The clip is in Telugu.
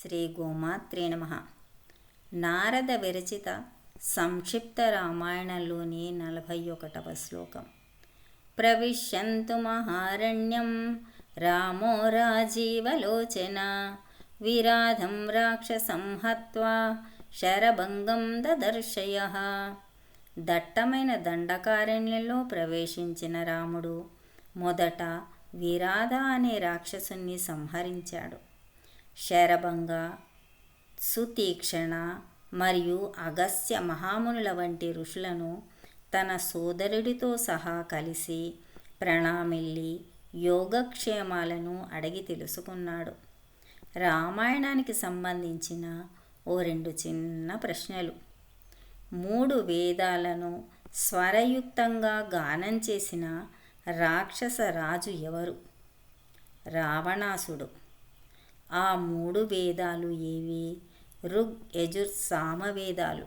శ్రీ గోమాత్రే నమః. నారద విరచిత సంక్షిప్త రామాయణంలోని 41వ శ్లోకం. ప్రవిశ్యంతు మహారణ్యం రామో రాజీవలోచన విరాధం రాక్షసం హత్వా శరభంగం దదర్శయః. దట్టమైన దండకారణ్యంలో ప్రవేశించిన రాముడు మొదట విరాధ అనే రాక్షసుని సంహరించాడు. శరభంగ, సుతీక్షణ మరియు అగస్త్య మహామునుల వంటి ఋషులను తన సోదరుడితో సహా కలిసి ప్రణామిల్లి యోగక్షేమాలను అడిగి తెలుసుకున్నాడు. రామాయణానికి సంబంధించిన ఓ 2 చిన్న ప్రశ్నలు. 3 వేదాలను స్వరయుక్తంగా గానం చేసిన రాక్షస రాజు ఎవరు? రావణాసుడు. ఆ 3 వేదాలు ఏవి? ఋగ్, యజుర్, సామవేదాలు.